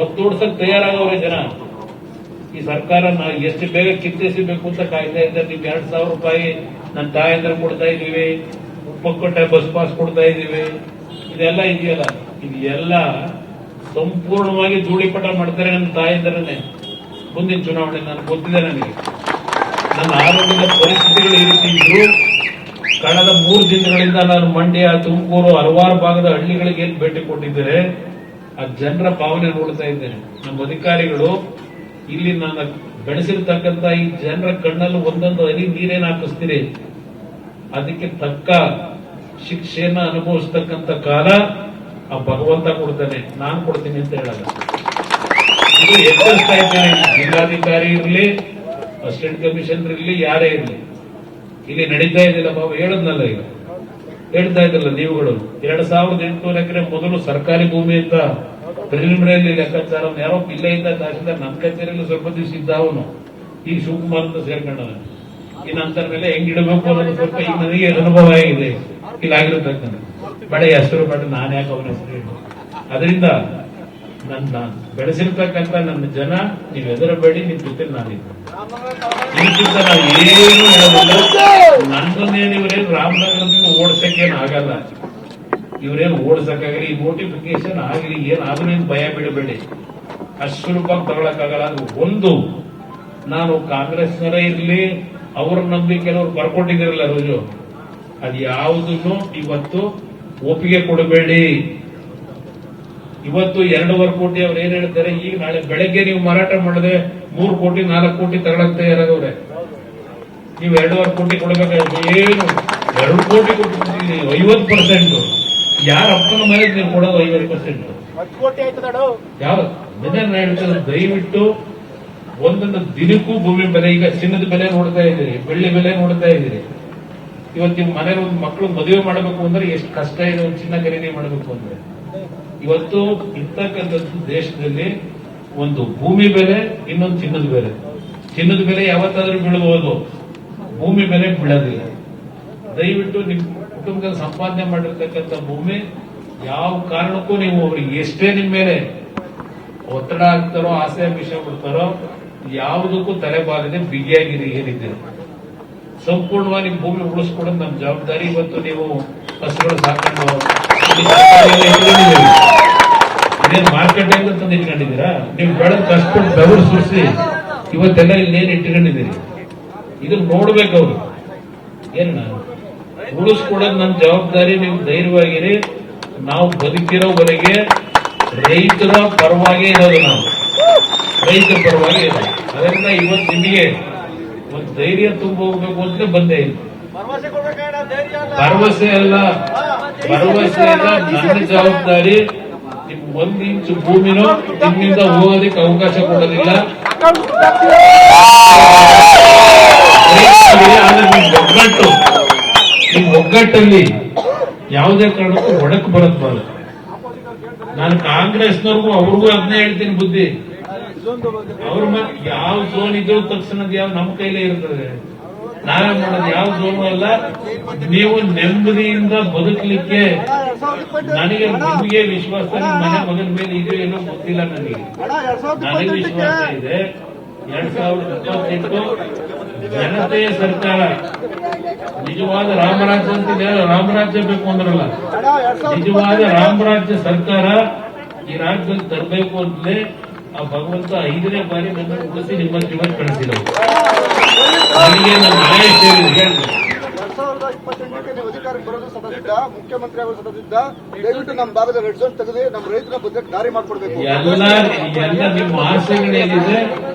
ಒತ್ತೋಡ್ಸಕ್ ತಯಾರಾಗವ್ರೆ ಜನ. ಈ ಸರ್ಕಾರ ಎಷ್ಟು ಬೇಗ ಕಿತ್ತಿಸಬೇಕು ಅಂತ ಕಾಯ್ತಾ ಇದ್ದಾರೆ. ನೀವು 2,000 ರೂಪಾಯಿ ನನ್ನ ತಾಯಂದ್ರೆ ಕೊಡ್ತಾ ಇದೀವಿ, ಉಪ್ಪಕ್ಕಟ್ಟೆ ಬಸ್ ಪಾಸ್ ಕೊಡ್ತಾ ಇದೀವಿ, ಇದೆಲ್ಲ ಇದೆಯಲ್ಲ, ಇದೆಲ್ಲ ಸಂಪೂರ್ಣವಾಗಿ ಧೂಳಿಪಟ ಮಾಡ್ತಾರೆ ನನ್ನ ತಾಯಂದ್ರನ್ನೇ. ಮುಂದಿನ ಚುನಾವಣೆ ನನಗೆ ಗೊತ್ತಿದೆ. ನನಗೆ ನನ್ನ ಆರೋಗ್ಯದ ಪರಿಸ್ಥಿತಿಗಳು ಈ ರೀತಿ ಇದ್ರು. ಕಳೆದ 3 ದಿನಗಳಿಂದ ನಾನು ಮಂಡ್ಯ, ತುಮಕೂರು, ಹಲವಾರು ಭಾಗದ ಹಳ್ಳಿಗಳಿಗೆ ಏನ್ ಭೇಟಿ ಕೊಟ್ಟಿದ್ದೇನೆ, ಆ ಜನರ ಭಾವನೆ ನೋಡ್ತಾ ಇದ್ದೇನೆ. ನಮ್ಮ ಅಧಿಕಾರಿಗಳು ಇಲ್ಲಿ ನಾನು ಬೆಳೆಸಿರ್ತಕ್ಕಂಥ ಈ ಜನರ ಕಣ್ಣಲ್ಲಿ ಒಂದೊಂದು ಹನಿ ನೀರೇನು ಹಾಕಿಸ್ತೀರಿ, ಅದಕ್ಕೆ ತಕ್ಕ ಶಿಕ್ಷೆಯನ್ನ ಅನುಭವಿಸ್ತಕ್ಕಂಥ ಕಾಲ ಆ ಭಗವಂತ ಕೊಡ್ತಾನೆ, ನಾನು ಕೊಡ್ತೀನಿ ಅಂತ ಹೇಳಲ್ಲ. ಇದು ಎಚ್ಚರಿಸ್ತಾ ಇದ್ದೇನೆ. ಜಿಲ್ಲಾಧಿಕಾರಿ ಇರಲಿ, ಅಸಿಸ್ಟೆಂಟ್ ಕಮಿಷನರ್ ಇರಲಿ, ಯಾರೇ ಇರಲಿ, ಇಲ್ಲಿ ನಡೀತಾ ಇದ್ದಿಲ್ಲ ಬಾಬು, ಹೇಳದ್ನಲ್ಲ, ಈಗ ಹೇಳ್ತಾ ಇದ್ದಲ್ಲ ನೀವುಗಳು. 2,800 ಎಕರೆ ಮೊದಲು ಸರ್ಕಾರಿ ಭೂಮಿ ಅಂತ ಪ್ರಿಲಿಮಿನರಿ ಲೆಕ್ಕಾಚಾರ ಯಾರೋ ಪಿಲ್ಲೆಯಿಂದ ತಹಸೀಲ್ದಾರ್ ನನ್ನ ಕಚೇರಿಯಲ್ಲಿ ಸ್ವಲ್ಪ ದಿವಸ ಇದ್ದ ಅವನು, ಈಗ ಶಿವಕುಮಾರ್ ಅಂತ ಸೇರ್ಕೊಂಡವನು. ಈ ನಂತರ ಮೇಲೆ ಹೆಂಗಿಡಬೇಕು ಅನ್ನೋದು ಸ್ವಲ್ಪ ಈಗ ನನಗೆ ಅನುಭವ ಆಗಿದೆ. ಇಲ್ಲಾಗಿರತಕ್ಕಂಥ ಬಡ ಹೆಸರು ಬಡ ನಾನು ಯಾಕೆ ಅವನ ಹೆಸರು ಹೇಳಿ. ಅದರಿಂದ ನನ್ನ ಬೆಳೆಸಿರ್ತಕ್ಕಂಥ ನನ್ನ ಜನ, ನೀವು ಹೆದರಬೇಡಿ, ನಿಮ್ ಜೊತೆ ನಾನಿದ್ದೆ. ಇದಕ್ಕಿಂತ ನಾವು ಏನು ಹೇಳೋದಿಲ್ಲ. ನನ್ನನ್ನೇನು ಇವರೇನು ರಾಮನಗರದಿಂದ ಓಡಿಸಕ್ಕೇನು ಆಗಲ್ಲ, ಇವರೇನು ಓಡಿಸಕ್ಕಾಗಲಿ, ಈ ನೋಟಿಫಿಕೇಶನ್ ಆಗಲಿ ಏನಾದ್ರೂ ಏನು ಭಯ ಬೀಳಬೇಡಿ. ಅಷ್ಟು ರೂಪಾಯಿ ತಗೊಳಕ್ಕಾಗಲ್ಲ. ಅದು ಒಂದು, ನಾನು ಕಾಂಗ್ರೆಸ್ನವರೇ ಇರಲಿ, ಅವ್ರ ನಂಬಿಕೆ ಕೆಲವರು ಬರ್ಕೊಟ್ಟಿದ್ದೀರಲ್ಲ ರುಜು, ಅದು ಯಾವುದನ್ನು ಇವತ್ತು ಒಪ್ಪಿಗೆ ಕೊಡಬೇಡಿ. ಇವತ್ತು 2.5 ಕೋಟಿ ಅವ್ರು ಏನ್ ಹೇಳ್ತಾರೆ, ಈಗ ನಾಳೆ ಬೆಳಗ್ಗೆ ನೀವು ಮಾರಾಟ ಮಾಡಿದ್ರೆ 3 ಕೋಟಿ 4 ಕೋಟಿ ತಗೊಳಕ್ ತಯಾರಾಗವ್ರೆ. ನೀವು 2.5 ಕೋಟಿ ಕೊಡಬೇಕಾದ್ರೆ ಏನು 2 ಕೋಟಿ ಕೊಟ್ಟಿದ್ದೀರಿ, 50%. ಯಾರ ಅಪ್ಪನ ಮೇಲೆ ನೀವು ಕೊಡೋದು 50%? ಯಾವ ಬೆಲೆ ಹೇಳ್ತಾರೆ? ದಯವಿಟ್ಟು ಒಂದೊಂದು ದಿನಕ್ಕೂ ಭೂಮಿ ಬೆಲೆ, ಈಗ ಚಿನ್ನದ ಬೆಲೆ ನೋಡ್ತಾ ಇದ್ದೀರಿ, ಬೆಳ್ಳಿ ಬೆಲೆ ನೋಡ್ತಾ ಇದ್ದೀರಿ. ಇವತ್ತು ನಿಮ್ಮ ಮನೇಲಿ ಒಂದು ಮಕ್ಕಳು ಮದುವೆ ಮಾಡಬೇಕು ಅಂದ್ರೆ ಎಷ್ಟು ಕಷ್ಟ ಇದೆ, ಒಂದು ಚಿನ್ನ ಖರೀದಿ ಮಾಡಬೇಕು ಅಂದ್ರೆ. ಇವತ್ತು ಇರ್ತಕ್ಕಂಥದ್ದು ದೇಶದಲ್ಲಿ ಒಂದು ಭೂಮಿ ಬೆಲೆ, ಇನ್ನೊಂದು ಚಿನ್ನದ ಬೆಲೆ. ಚಿನ್ನದ ಬೆಲೆ ಯಾವತ್ತಾದ್ರೂ ಬೀಳಬಹುದು, ಭೂಮಿ ಬೆಲೆ ಬೀಳೋದಿಲ್ಲ. ದಯವಿಟ್ಟು ನಿಮ್ಮ ಕುಟುಂಬದಲ್ಲಿ ಸಂಪಾದನೆ ಮಾಡಿರ್ತಕ್ಕಂಥ ಭೂಮಿ ಯಾವ ಕಾರಣಕ್ಕೂ ನೀವು ಅವ್ರಿಗೆ ಎಷ್ಟೇ ನಿಮ್ಮ ಮೇಲೆ ಒತ್ತಡ ಹಾಕ್ತಾರೋ, ಆಸೆ ವಿಷಯ ಬಿಡ್ತಾರೋ, ಯಾವುದಕ್ಕೂ ತಲೆಬಾಗದೆ ಬಿಗಿಯಾಗಿರಿ. ಏನಿದ್ದೀರಿ ಸಂಪೂರ್ಣವಾಗಿ ನಿಮ್ಮ ಭೂಮಿ ಉಳಿಸ್ಕೊಡೋದು ನಮ್ಮ ಜವಾಬ್ದಾರಿ. ಇವತ್ತು ನೀವು ಹಸುಗಳು ಸಾಕೊಂಡು ಇದೇನು ಮಾರ್ಕೆಟ್ ಅಂತ ತಂದು ಇಟ್ಕೊಂಡಿದ್ದೀರಾ? ನೀವು ಬೆಳೆದ ಕಷ್ಟಪಟ್ಟು ಬೆವರು ಸುರಿಸಿ ಇವತ್ತೆಲ್ಲ ಇಲ್ಲೇನು ಇಟ್ಕೊಂಡಿದ್ದೀರಿ, ಇದನ್ನ ನೋಡ್ಬೇಕು ಅವರು. ಏನ ಉಳಿಸ್ಕೊಡೋದು ನನ್ನ ಜವಾಬ್ದಾರಿ. ನೀವು ಧೈರ್ಯವಾಗಿರಿ. ನಾವು ಬದುಕಿರೋವರೆಗೆ ರೈತರ ಪರವಾಗಿ ಇರೋದು, ನಾವು ರೈತರ ಪರವಾಗಿ ಇರೋದು. ಅದರಿಂದ ಇವತ್ತು ನಿಮಗೆ ಒಂದು ಧೈರ್ಯ ತುಂಬ ಹೋಗ್ಬೇಕು ಅಂತ ಬಂದೇ ಇಲ್ಲ. ಭರವಸೆ ಅಲ್ಲ, ಭರವಸೆ ಅಲ್ಲ, ನನ್ನ ಜವಾಬ್ದಾರಿ. ನಿಮ್ 1 ಇಂಚು ಭೂಮಿನೂ ನಿಮ್ಮಿಂದ ಹೋಗೋದಕ್ಕೆ ಅವಕಾಶ ಕೊಡೋದಿಲ್ಲ. ನಿಮ್ ಒಗ್ಗಟ್ಟಲ್ಲಿ ಯಾವುದೇ ಕಾರಣಕ್ಕೂ ಒಡಕು ಬರತ್ಬಾರ್ದು. ನಾನು ಕಾಂಗ್ರೆಸ್ನವ್ರಿಗೂ ಅವ್ರಿಗೂ ಅದನ್ನೇ ಹೇಳ್ತೀನಿ ಬುದ್ಧಿ. ಅವ್ರ ಯಾವ ಝೋನ್ ಇದ್ರು ತಕ್ಷಣದ ಯಾವ ನಮ್ಮ ಕೈಲೇ ಇರ್ತದೆ, ನಾವೇ ಮಾಡೋದು. ಯಾವ ಝೋನು ಅಲ್ಲ. ನೀವು ನೆಮ್ಮದಿಯಿಂದ ಬದುಕಲಿಕ್ಕೆ ನನಗೆ ನಿಮಗೆ ವಿಶ್ವಾಸ, ನಿಮ್ಮ ಮನೆ ಮಗನ ಮೇಲೆ ಇದೆಯೋ ಏನೋ ಗೊತ್ತಿಲ್ಲ. ನನಗೆ ವಿಶ್ವಾಸ ಇದೆ. 2028 ಜನತೆಯ ಸರ್ಕಾರ, ನಿಜವಾದ ರಾಮರಾಜ್ಯ ಅಂತಿದೆ. ರಾಮರಾಜ್ಯ ಬೇಕು ಅಂದ್ರಲ್ಲ, ನಿಜವಾದ ರಾಮರಾಜ್ಯ ಸರ್ಕಾರ ಈ ರಾಜ್ಯದಲ್ಲಿ ತರಬೇಕು ಅಂತಲೇ ಆ ಭಗವಂತ 5ನೇ ಬಾರಿ ನನ್ನ ಉಳಿಸಿ ನಿಮ್ಮ ಜೀವನ ಕಳಿಸಿದವು. ನನಗೆ ನನ್ನ ನ್ಯಾಯ ಸೇರಿದೆ. 2028 ನೀವು ಅಧಿಕಾರಕ್ಕೆ ಬರೋದು ಸದಸ್ಯ, ಮುಖ್ಯಮಂತ್ರಿ ಅವರು ಸದಸ್ಯ, ದಯವಿಟ್ಟು ನಮ್ಮ ಭಾಗದ ರೆಡ್ ಝೋನ್ ತೆಗೆದು ನಮ್ಮ ರೈತರ ಬದುಕು ದಾರಿ ಮಾಡಿಕೊಡ್ಬೇಕು. ಎಲ್ಲ ನಿಮ್ಮ ಆಸೆಗಳೇನಿದೆ,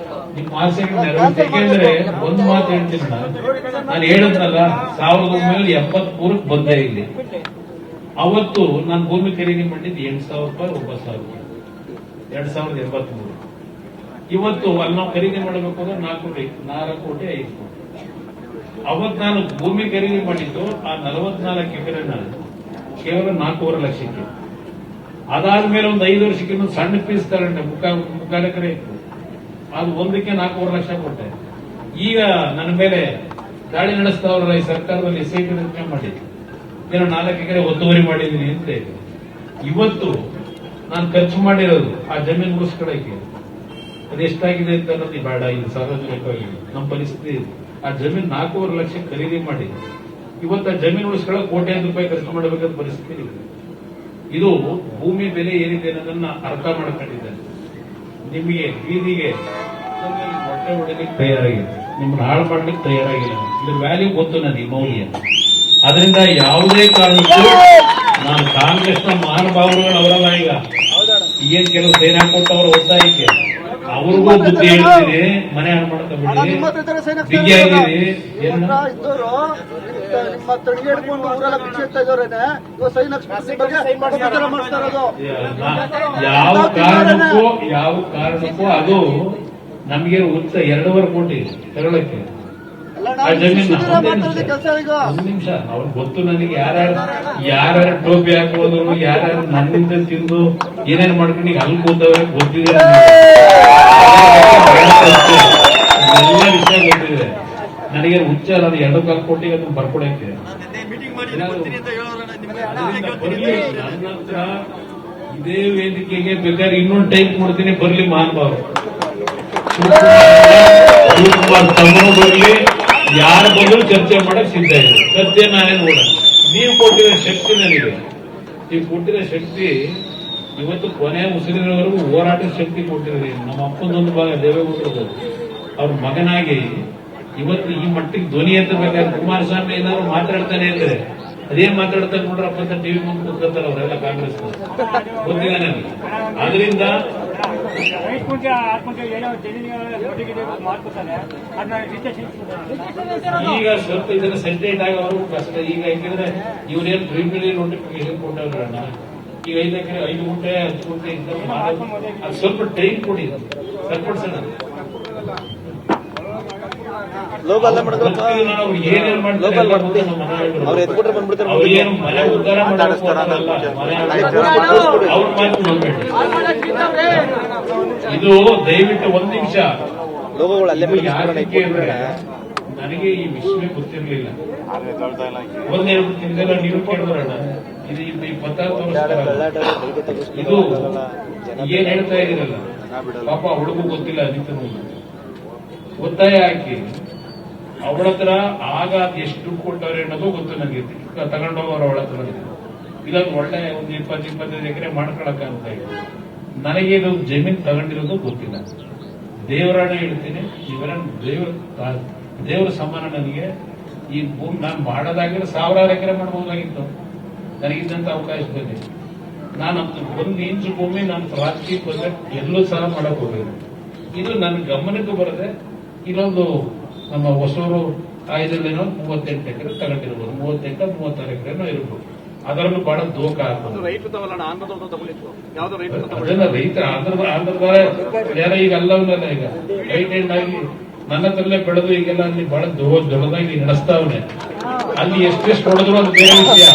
ನಿಮ್ಮ ಆಸೆಗಳು ನೆರವೇರಿಸಿ. ಯಾಕೆಂದ್ರೆ ಒಂದು ಮಾತು ಹೇಳ್ತೀನಿ, ನಾನು ಹೇಳಿದ್ನಲ್ಲ 1973 ಬಂದೆ ಇಲ್ಲಿ. ಅವತ್ತು ನಾನು ಭೂಮಿ ಖರೀದಿ ಮಾಡಿದ್ದು 8,000 ರೂಪಾಯಿ, 9,000 ರೂಪಾಯಿ, 2083. ಇವತ್ತು ಅಲ್ಲಿ ನಾವು ಖರೀದಿ ಮಾಡಬೇಕು ಅಂದ್ರೆ 4 ಕೋಟಿ 5 ಕೋಟಿ. ಅವತ್ತು ನಾನು ಭೂಮಿ ಖರೀದಿ ಮಾಡಿದ್ದು ಆ 44 ಎಕರೆನ ಕೇವಲ 4.5 ಲಕ್ಷಕ್ಕೆ. ಅದಾದ್ಮೇಲೆ ಒಂದು 5 ವರ್ಷಕ್ಕೆ ಇನ್ನೊಂದು ಸಣ್ಣ ಪೀಸ್ ತಗೊಂಡೆ, 3 ಎಕರೆ ಇತ್ತು. ಅದು ಒಂದಕ್ಕೆ 4.5 ಲಕ್ಷ ಕೊಟ್ಟೆ. ಈಗ ನನ್ನ ಮೇಲೆ ದಾಳಿ ನಡೆಸ್ತಾವ್ರಲ್ಲ ಈ ಸರ್ಕಾರದಲ್ಲಿ, SIT ರಚನೆ ಮಾಡಿದ್ದು, ಏನೋ 4 ಎಕರೆ ಒತ್ತುವರಿ ಮಾಡಿದ್ದೀನಿ ಅಂತ ಇದೆ. ಇವತ್ತು ನಾನು ಖರ್ಚು ಮಾಡಿರೋದು ಆ ಜಮೀನು ಉಳಿಸ್ಕೊಳಕ್ಕೆ. ಅದೆಷ್ಟಾಗಿದೆ ಅಂತ ಅನ್ನೋದು ಬೇಡ, ಇದು ಸಾರ್ವಜನಿಕವಾಗಿ ನಮ್ಮ ಪರಿಸ್ಥಿತಿ. ಆ ಜಮೀನು 4.5 ಲಕ್ಷ ಖರೀದಿ ಮಾಡಿ ಇವತ್ತು ಆ ಜಮೀನು ಉಳಿಸ್ಕೊಳ್ಳೋಕೆ ಕೋಟ್ಯಾಂತರ ರೂಪಾಯಿ ಖರ್ಚು ಮಾಡಬೇಕಾದ ಪರಿಸ್ಥಿತಿ ಇದೆ. ಇದು ಭೂಮಿ ಬೆಲೆ ಏನಿದೆ ಅನ್ನೋದನ್ನ ಅರ್ಥ ಮಾಡ್ಕೊಂಡಿದ್ದೇನೆ. ನಿಮಗೆ ಬೀದಿಗೆ ಹೊಟ್ಟೆ ಹೊಡೆಯಲಿಕ್ಕೆ ತಯಾರಾಗಿದೆ, ನಿಮ್ಮನ್ನ ಹಾಳು ಮಾಡ್ಲಿಕ್ಕೆ ತಯಾರಾಗಿಲ್ಲ. ಇದ್ರ ವ್ಯಾಲ್ಯೂ ಗೊತ್ತು ನನಗೆ, ಮೌಲ್ಯ. ಅದರಿಂದ ಯಾವುದೇ ಕಾರಣಕ್ಕೂ ನಾನು ಕಾಂಗ್ರೆಸ್ನ ಮಹಾನುಭಾವರುಗಳು ಅವರಲ್ಲ. ಈಗ ಏನ್ ಕೆಲವು ಸೇನಾ ಕೊಟ್ಟವರ ಒತ್ತಾಯಕ್ಕೆ ಅವ್ರಿಗೂ ಬುದ್ಧಿ ಹೇಳ್ತೀನಿ, ಮನೆ ಹಾಳು ಮಾಡ್ಕೊಂಡ್ಬಿಡಿ, ಬಿಗಿಯಾಗಿರಿ. ಇದ್ದವರು ನಿಮ್ಮ ತಂಗಿ ಹಿಡ್ಕೊಂಡು ಊರೆಲ್ಲ ಭಿಕ್ಷೆ ಇಡ್ತಾ ಇದ್ದವ್ರೇನೆ ಇವಾಗ ಸೈನ್ ಮಾಡಿಸ್ತಾ ಇರೋದು. ಯಾವ ಕಾರಣಕ್ಕೂ ಅದು ನಮಗೆ 2.5 ಕೋಟಿ ತಗೊಳಕ್ಕೆ ಆ ಜಮೀನ. ಒಂದು ನಿಮಿಷ, ಅವ್ರಿಗೆ ಗೊತ್ತು ನನಗೆ ಯಾರ್ಯಾರು ಟೋಪಿ ಹಾಕೋದ್ರು, ಯಾರ್ಯಾರು ನನ್ನಿಂದ ತಿಂದು ಏನೇನು ಮಾಡ್ಕೊಂಡು ಈಗ ಅಲ್ಲಿ ಕೂತವ್ರೆ ಗೊತ್ತಿದೆ, ಎಲ್ಲ ವಿಷಯ ಗೊತ್ತಿದೆ ನನಗೆ. ಹುಚ್ಚ ಅದು 2.25 ಕೋಟಿಗೆ ಅದನ್ನು ಬರ್ಕೊಡಕ್ಕೆ ನನ್ನ ಹತ್ರ ಇದೇ ವೇದಿಕೆಗೆ ಬೇಕಾದ್ರೆ ಇನ್ನೊಂದು ಟೈಪ್ ಕೊಡ್ತೀನಿ, ಬರ್ಲಿ ಮಹಾನುಭಾವ ಶಿವಕುಮಾರ್ ತಮ್ಮನು ಬರ್ಲಿ, ಯಾರ ಬದಲು ಚರ್ಚೆ ಮಾಡಕ್ ಸಿದ್ಧ ಇದೆ. ಚರ್ಚೆ ನಾನೇ ನೋಡ. ನೀವು ಕೊಟ್ಟಿರೋ ಶಕ್ತಿ ನನಗೆ, ನೀವು ಕೊಟ್ಟಿರೋ ಶಕ್ತಿ ಇವತ್ತು ಕೊನೆ ಉಸಿರಿನವರೆಗೂ ಹೋರಾಟದ ಶಕ್ತಿ ಕೊಟ್ಟಿರೋದು. ನಮ್ಮ ಅಪ್ಪನೊಂದು ಭಾಗ ದೇವೇಗೌಡರದು, ಅವ್ರ ಮಗನಾಗಿ ಇವತ್ತು ಈ ಮಟ್ಟಿಗೆ ಧ್ವನಿ ಎತ್ತಬೇಕಾದ್ರೆ ಕುಮಾರಸ್ವಾಮಿ ಏನಾದ್ರು ಮಾತಾಡ್ತಾನೆ ಅಂದ್ರೆ ಅದೇನ್ ಮಾತಾಡ್ತಾರೆ ನೋಡ್ರಪ್ಪ ಅಂತ ಟಿವಿ ಮುಂದೆ ಕೂತ್ಕೊಳ್ತಾರೆ ಅವರೆಲ್ಲ ಕಾಂಗ್ರೆಸ್ ಗೊತ್ತಿಲ್ಲ ನನಗೆ. ಆದ್ರಿಂದ ಈಗ ಸ್ವಲ್ಪ ಇದನ್ನ ಸೆಂಟೇಟ್ ಆಗಿ ಅವರು ಕಷ್ಟ. ಈಗ ಯಾಕಂದ್ರೆ ಇವ್ರೇನು ಪ್ರಿಮಿನರಿ ನೋಟಿಫಿಕೇಶನ್ ಕೊಟ್ಟವ್ರಣ್ಣ, ಈಗ 5 ಎಕರೆ 5 ಗುಂಟೆ 10 ಗುಂಟೆ ಅದು ಸ್ವಲ್ಪ ಟೈಮ್ ಕೊಡಿ, ಸರಿಪಡಿಸೋಣ. ಏನೇನು ಮಾಡ್ತಾರೆ ಅವ್ರೇನು ಮನೆ ಉದ್ಧಾರ ಮಾಡೋಲ್ಲ, ಅವ್ರ ಮಾತು ನೋಡ್ಬೇಡಿ. ಇದು ದಯವಿಟ್ಟು 1 ನಿಮಿಷ ನನಗೆ ಈ ವಿಷಯ ಗೊತ್ತಿರಲಿಲ್ಲ. 1-2 ತಿಂಗಳ ನೀವು ಕೇಳಿದ್ರಣ್ಣ, ಇದು 26 ವರ್ಷ ಇದು ಏನ್ ಹೇಳ್ತಾ ಇದೀರಲ್ಲ, ಪಾಪ ಅವಳಿಗೂ ಗೊತ್ತಿಲ್ಲ. ಅದಕ್ಕೆ ಒತ್ತಾಯ ಹಾಕಿ ಅವಳ ಹತ್ರ ಆಗ ಎಷ್ಟು ದುಡ್ಡು ಕೊಟ್ಟವ್ರೆ ಅನ್ನೋದು ಗೊತ್ತು ನನಗೆ. ತಗೊಂಡೋಗವ್ರ ಅವಳ ಹತ್ರ ಇಲ್ಲೊಂದು ಒಳ್ಳೆ ಒಂದು 20-25 ಎಕರೆ ಮಾಡ್ಕೊಳಕ ಅಂತ ಹೇಳಿ ನನಗೆ ಇದು ಜಮೀನು ತಗೊಂಡಿರೋದು ಗೊತ್ತಿಲ್ಲ. ದೇವರಾಣ ಹೇಳ್ತೀನಿ, ದೇವರ ಸಮಾನ ನನಗೆ ಈ ಭೂಮಿ ನಾನು ಮಾಡೋದಾಗಿದ್ರೆ 1000 ಎಕರೆ ಮಾಡಬಹುದಾಗಿತ್ತು. ನನಗಿದ್ದಂತ ಅವಕಾಶ ಬಂದಿದೆ. ನಾನು 1 ಇಂಚು ಭೂಮಿ ನಾನು ರಾಜಕೀಯ ಬಜೆಟ್ ಎಲ್ಲೂ ಸಹ ಮಾಡಕ್ ಹೋಗಿದ್ದೆ. ಇದು ನನ್ನ ಗಮನಕ್ಕೆ ಬರದೆ ಇಲ್ಲೊಂದು ನಮ್ಮ ಹೊಸೂರು ಆಯ್ದಲ್ಲೇನೋ 38 ಎಕರೆ ತಗೊಂಡಿರ್ಬೋದು, 38-36 ಎಕರೆನೋ ಇರ್ಬೋದು. ಅದರಲ್ಲೂ ಬಹಳ ದೋಖ ಆಗ್ಬೋದು. ಅದನ್ನ ರೈತರ ಆಂಧ್ರದಾರ ಯಾರ ಈಗ ಅಲ್ಲವಲ್ಲ, ಈಗ ರೈಟ್ ಹ್ಯಾಂಡ್ ಆಗಿ ನನ್ನ ಹತ್ರಲ್ಲೇ ಬೆಳೆದು ಈಗೆಲ್ಲ ಅಲ್ಲಿ ಬಹಳ ದೊಡ್ಡದಾಗಿ ನಡೆಸ್ತಾವನೆ. ಅಲ್ಲಿ ಎಷ್ಟೆಷ್ಟು ಹೊಡೆದ್ರು ಅದು ಬೇರೆ ವಿಷಯ.